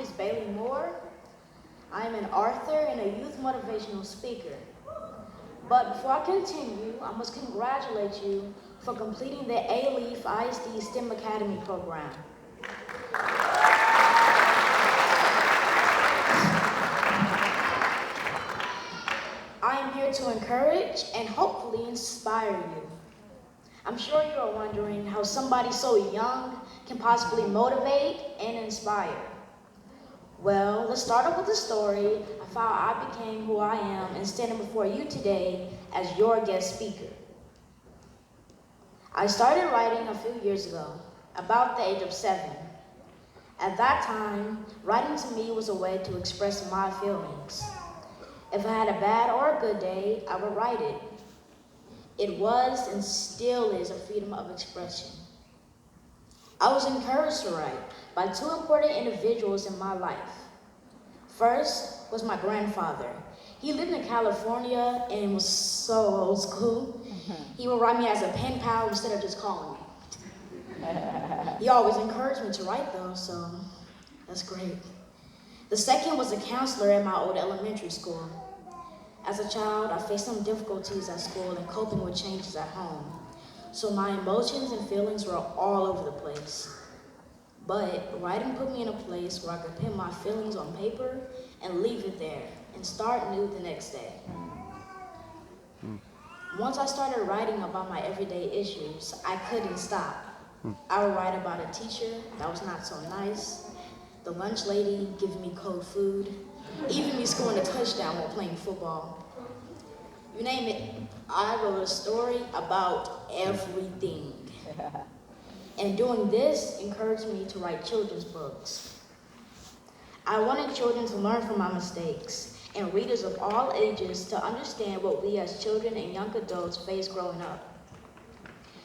is C.Moore. I am an author and a youth motivational speaker. But before I continue, I must congratulate you for completing the A-Leaf HCC S.T.E.M Academy program. I am here to encourage and hopefully inspire you. I'm sure you are wondering how somebody so young can possibly motivate and inspire. Well, let's start off with the story of how I became who I am and standing before you today as your guest speaker. I started writing a few years ago, about the age of 7. At that time, writing to me was a way to express my feelings. If I had a bad or a good day, I would write it. It was and still is a freedom of expression. I was encouraged to write by 2 important individuals in my life. First was my grandfather. He lived in California and was so old school. He would write me as a pen pal instead of just calling me. He always encouraged me to write though, so that's great. The second was a counselor at my old elementary school. As a child, I faced some difficulties at school and coping with changes at home. So my emotions and feelings were all over the place. But writing put me in a place where I could put my feelings on paper and leave it there and start new the next day. Once I started writing about my everyday issues, I couldn't stop. I would write about a teacher that was not so nice, the lunch lady giving me cold food, even me scoring a touchdown while playing football. You name it, I wrote a story about everything. And doing this encouraged me to write children's books. I wanted children to learn from my mistakes and readers of all ages to understand what we as children and young adults face growing up.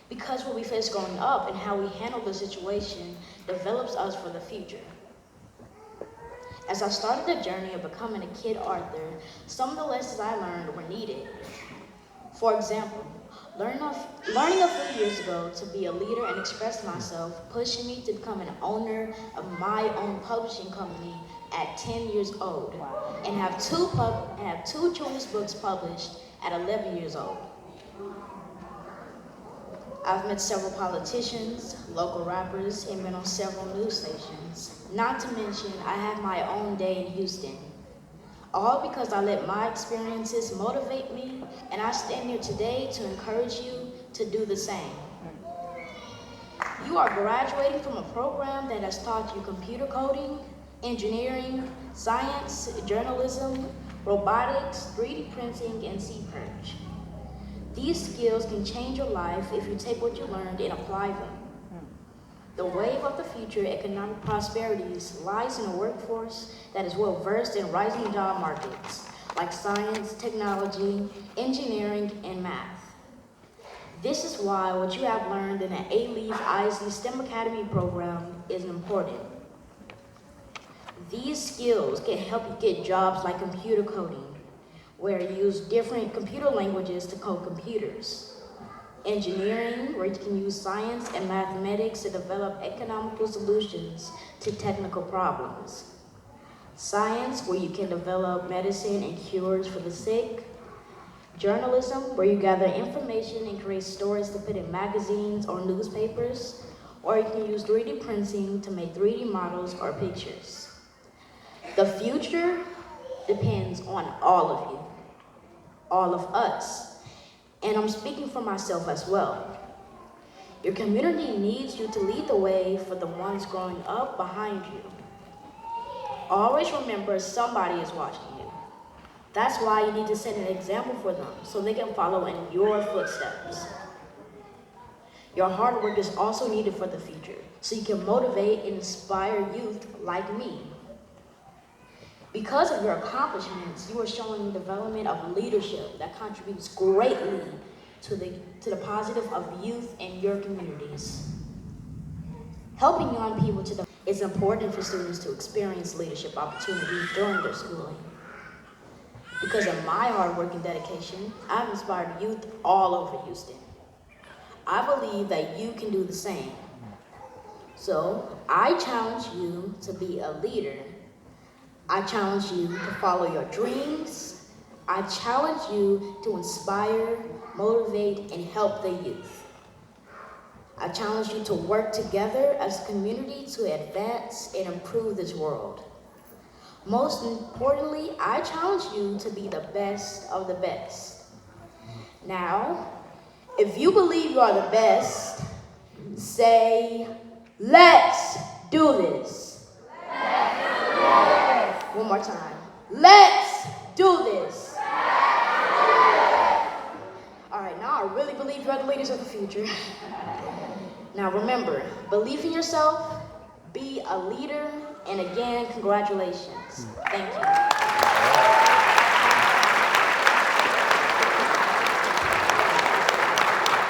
Because what we face growing up and how we handle the situation develops us for the future. As I started the journey of becoming a kid author, some of the lessons I learned were needed. For example, learning a few years ago to be a leader and express myself, pushing me to become an owner of my own publishing company at 10 years old, and have two children's books published at 11 years old. I've met several politicians, local rappers, and been on several news stations. Not to mention, I have my own day in Houston. All because I let my experiences motivate me, and I stand here today to encourage you to do the same. You are graduating from a program that has taught you computer coding, engineering, science, journalism, robotics, 3D printing, and C.Perch. These skills can change your life if you take what you learned and apply them. The wave of the future economic prosperities lies in a workforce that is well versed in rising job markets like science, technology, engineering, and math. This is why what you have learned in the A-Leaf HCC S.T.E.M Academy program is important. These skills can help you get jobs like computer coding, where you use different computer languages to code computers. Engineering, where you can use science and mathematics to develop economical solutions to technical problems. Science, where you can develop medicine and cures for the sick. Journalism, where you gather information and create stories to put in magazines or newspapers. Or you can use 3D printing to make 3D models or pictures. The future depends on all of you, all of us. And I'm speaking for myself as well. Your community needs you to lead the way for the ones growing up behind you. Always remember somebody is watching you. That's why you need to set an example for them so they can follow in your footsteps. Your hard work is also needed for the future so you can motivate and inspire youth like me. Because of your accomplishments, you are showing the development of leadership that contributes greatly to the positive of youth in your communities. Helping young people to develop is important for students to experience leadership opportunities during their schooling. Because of my hard work and dedication, I've inspired youth all over Houston. I believe that you can do the same. So I challenge you to be a leader I challenge you to follow your dreams. I challenge you to inspire, motivate, and help the youth. I challenge you to work together as a community to advance and improve this world. Most importantly, I challenge you to be the best of the best. Now, if you believe you are the best, say, let's do this. Let's do this. One more time. Let's do this. All right, now I really believe you are the leaders of the future. Now remember, believe in yourself, be a leader, and again, congratulations. Thank you.